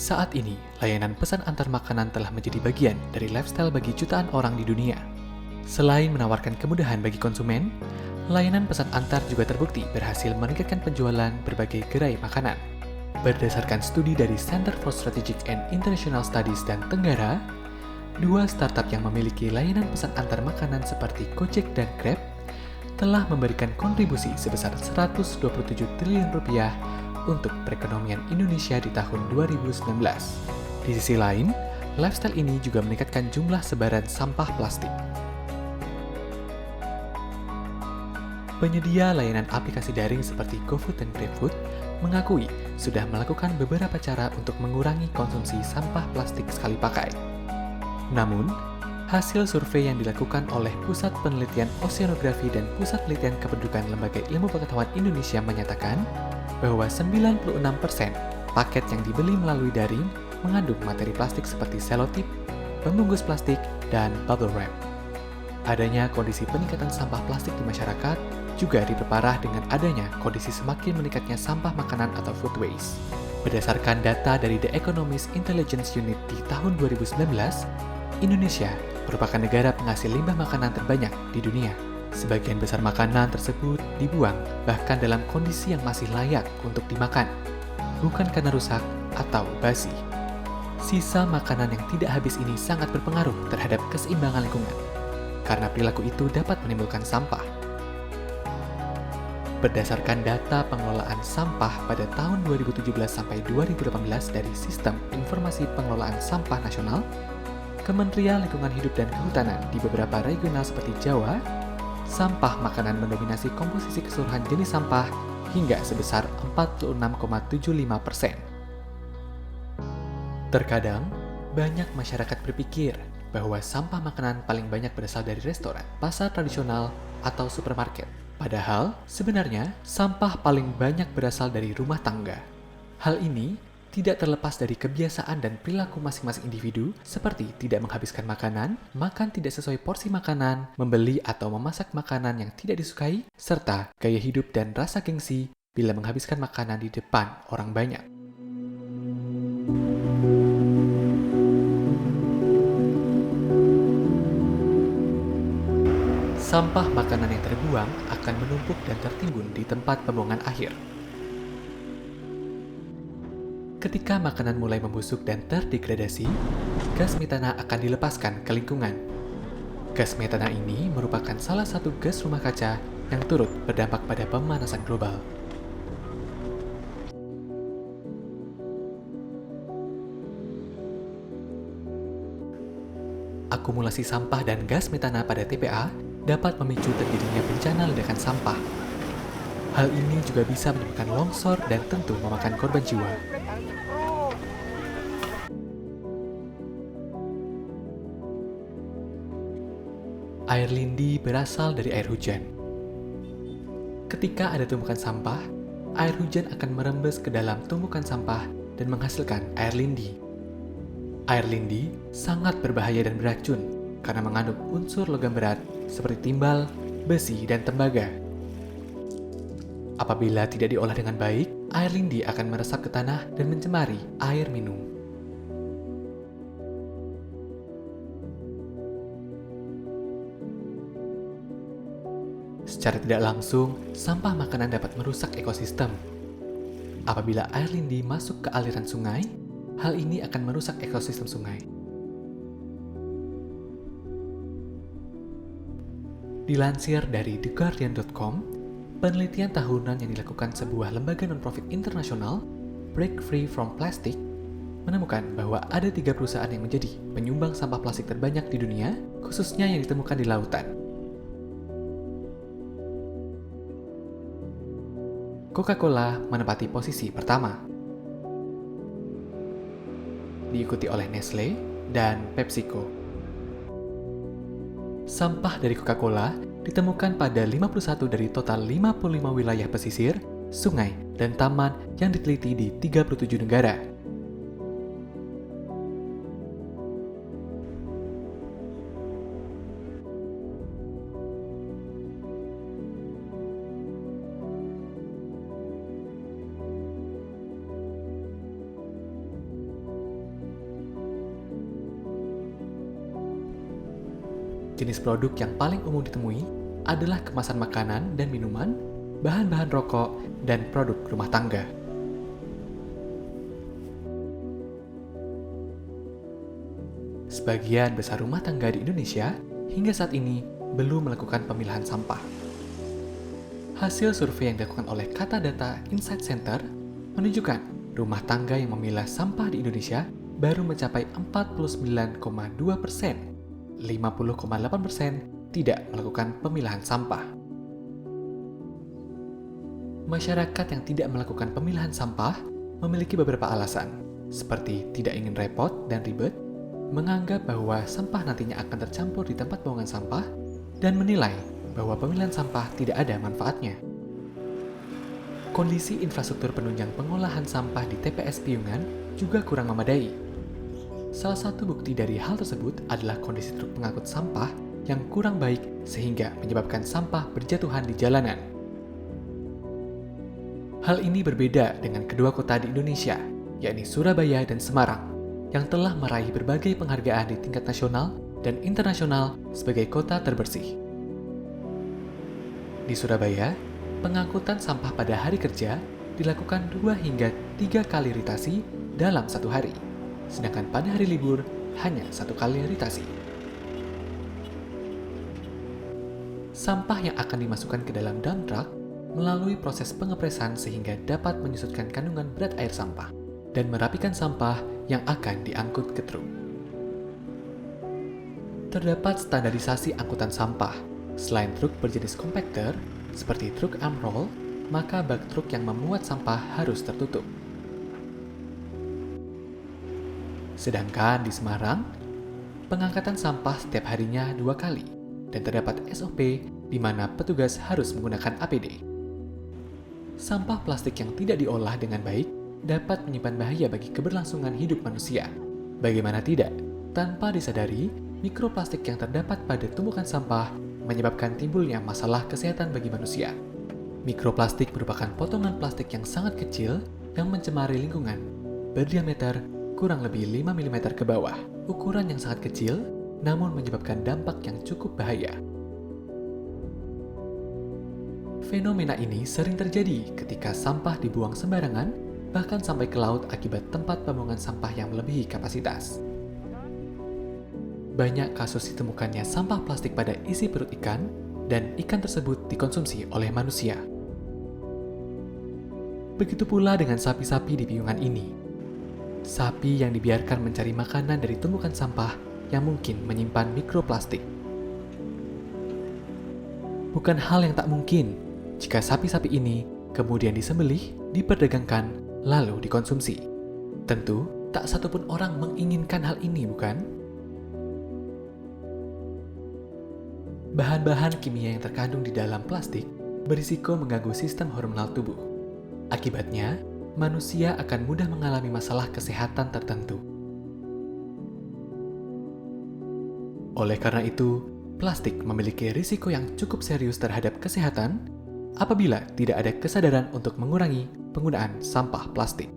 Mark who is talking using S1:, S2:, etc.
S1: Saat ini, layanan pesan antar makanan telah menjadi bagian dari lifestyle bagi jutaan orang di dunia. Selain menawarkan kemudahan bagi konsumen, layanan pesan antar juga terbukti berhasil meningkatkan penjualan berbagai gerai makanan. Berdasarkan studi dari Center for Strategic and International Studies dan Tenggara, dua startup yang memiliki layanan pesan antar makanan seperti Gojek dan Grab telah memberikan kontribusi sebesar 127 triliun rupiah untuk perekonomian Indonesia di tahun 2019. Di sisi lain, lifestyle ini juga meningkatkan jumlah sebaran sampah plastik. Penyedia layanan aplikasi daring seperti GoFood dan GrabFood mengakui sudah melakukan beberapa cara untuk mengurangi konsumsi sampah plastik sekali pakai. Namun, hasil survei yang dilakukan oleh Pusat Penelitian Oceanografi dan Pusat Penelitian Kependudukan Lembaga Ilmu Pengetahuan Indonesia menyatakan bahwa 96% paket yang dibeli melalui daring mengandung materi plastik seperti selotip, pembungkus plastik, dan bubble wrap. Adanya kondisi peningkatan sampah plastik di masyarakat juga diperparah dengan adanya kondisi semakin meningkatnya sampah makanan atau food waste. Berdasarkan data dari The Economist Intelligence Unit di tahun 2019, Indonesia merupakan negara penghasil limbah makanan terbanyak di dunia. Sebagian besar makanan tersebut dibuang bahkan dalam kondisi yang masih layak untuk dimakan, bukan karena rusak atau basi. Sisa makanan yang tidak habis ini sangat berpengaruh terhadap keseimbangan lingkungan, karena perilaku itu dapat menimbulkan sampah. Berdasarkan data pengelolaan sampah pada tahun 2017 sampai 2018 dari Sistem Informasi Pengelolaan Sampah Nasional, Kementerian Lingkungan Hidup dan Kehutanan di beberapa regional seperti Jawa, sampah makanan mendominasi komposisi keseluruhan jenis sampah hingga sebesar 46,75%. Terkadang, banyak masyarakat berpikir bahwa sampah makanan paling banyak berasal dari restoran, pasar tradisional, atau supermarket. Padahal, sebenarnya, sampah paling banyak berasal dari rumah tangga. Hal ini tidak terlepas dari kebiasaan dan perilaku masing-masing individu, seperti tidak menghabiskan makanan, makan tidak sesuai porsi makanan, membeli atau memasak makanan yang tidak disukai, serta gaya hidup dan rasa gengsi bila menghabiskan makanan di depan orang banyak. Sampah makanan yang terbuang akan menumpuk dan tertimbun di tempat pembuangan akhir. Ketika makanan mulai membusuk dan terdegradasi, gas metana akan dilepaskan ke lingkungan. Gas metana ini merupakan salah satu gas rumah kaca yang turut berdampak pada pemanasan global. Akumulasi sampah dan gas metana pada TPA dapat memicu terjadinya bencana ledakan sampah. Hal ini juga bisa menyebabkan longsor dan tentu memakan korban jiwa. Air lindi berasal dari air hujan. Ketika ada tumpukan sampah, air hujan akan merembes ke dalam tumpukan sampah dan menghasilkan air lindi. Air lindi sangat berbahaya dan beracun karena mengandung unsur logam berat seperti timbal, besi, dan tembaga. Apabila tidak diolah dengan baik, air lindi akan meresap ke tanah dan mencemari air minum. Secara tidak langsung, sampah makanan dapat merusak ekosistem. Apabila air lindi masuk ke aliran sungai, hal ini akan merusak ekosistem sungai. Dilansir dari TheGuardian.com, penelitian tahunan yang dilakukan sebuah lembaga non-profit internasional, Break Free from Plastic, menemukan bahwa ada 3 perusahaan yang menjadi penyumbang sampah plastik terbanyak di dunia, khususnya yang ditemukan di lautan. Coca-Cola menempati posisi pertama, diikuti oleh Nestle dan PepsiCo. Sampah dari Coca-Cola ditemukan pada 51 dari total 55 wilayah pesisir, sungai, dan taman yang diteliti di 37 negara. Jenis produk yang paling umum ditemui adalah kemasan makanan dan minuman, bahan-bahan rokok, dan produk rumah tangga. Sebagian besar rumah tangga di Indonesia hingga saat ini belum melakukan pemilahan sampah. Hasil survei yang dilakukan oleh Kata Data Insight Center menunjukkan rumah tangga yang memilah sampah di Indonesia baru mencapai 49,2%. 50,8% tidak melakukan pemilahan sampah. Masyarakat yang tidak melakukan pemilahan sampah memiliki beberapa alasan, seperti tidak ingin repot dan ribet, menganggap bahwa sampah nantinya akan tercampur di tempat pembuangan sampah, dan menilai bahwa pemilahan sampah tidak ada manfaatnya. Kondisi infrastruktur penunjang pengolahan sampah di TPS Piungan juga kurang memadai. Salah satu bukti dari hal tersebut adalah kondisi truk pengangkut sampah yang kurang baik sehingga menyebabkan sampah berjatuhan di jalanan. Hal ini berbeda dengan kedua kota di Indonesia, yakni Surabaya dan Semarang, yang telah meraih berbagai penghargaan di tingkat nasional dan internasional sebagai kota terbersih. Di Surabaya, pengangkutan sampah pada hari kerja dilakukan 2 hingga 3 kali ritasi dalam satu hari, sedangkan pada hari libur hanya 1 kali ritasi. Sampah yang akan dimasukkan ke dalam dump truck melalui proses pengepresan sehingga dapat menyusutkan kandungan berat air sampah dan merapikan sampah yang akan diangkut ke truk. Terdapat standarisasi angkutan sampah. Selain truk berjenis kompakter, seperti truk arm roll, maka bak truk yang memuat sampah harus tertutup. Sedangkan di Semarang, pengangkatan sampah setiap harinya 2 kali, dan terdapat SOP di mana petugas harus menggunakan APD. Sampah plastik yang tidak diolah dengan baik dapat menyimpan bahaya bagi keberlangsungan hidup manusia. Bagaimana tidak, tanpa disadari, mikroplastik yang terdapat pada tumpukan sampah menyebabkan timbulnya masalah kesehatan bagi manusia. Mikroplastik merupakan potongan plastik yang sangat kecil yang mencemari lingkungan, berdiameter kurang lebih 5 mm ke bawah, ukuran yang sangat kecil, namun menyebabkan dampak yang cukup bahaya. Fenomena ini sering terjadi ketika sampah dibuang sembarangan, bahkan sampai ke laut akibat tempat pembuangan sampah yang melebihi kapasitas. Banyak kasus ditemukannya sampah plastik pada isi perut ikan, dan ikan tersebut dikonsumsi oleh manusia. Begitu pula dengan sapi-sapi di piungan ini. Sapi yang dibiarkan mencari makanan dari tumpukan sampah yang mungkin menyimpan mikroplastik. Bukan hal yang tak mungkin jika sapi-sapi ini kemudian disembelih, diperdagangkan, lalu dikonsumsi. Tentu, tak satupun orang menginginkan hal ini, bukan? Bahan-bahan kimia yang terkandung di dalam plastik berisiko mengganggu sistem hormonal tubuh. Akibatnya, manusia akan mudah mengalami masalah kesehatan tertentu. Oleh karena itu, plastik memiliki risiko yang cukup serius terhadap kesehatan apabila tidak ada kesadaran untuk mengurangi penggunaan sampah plastik.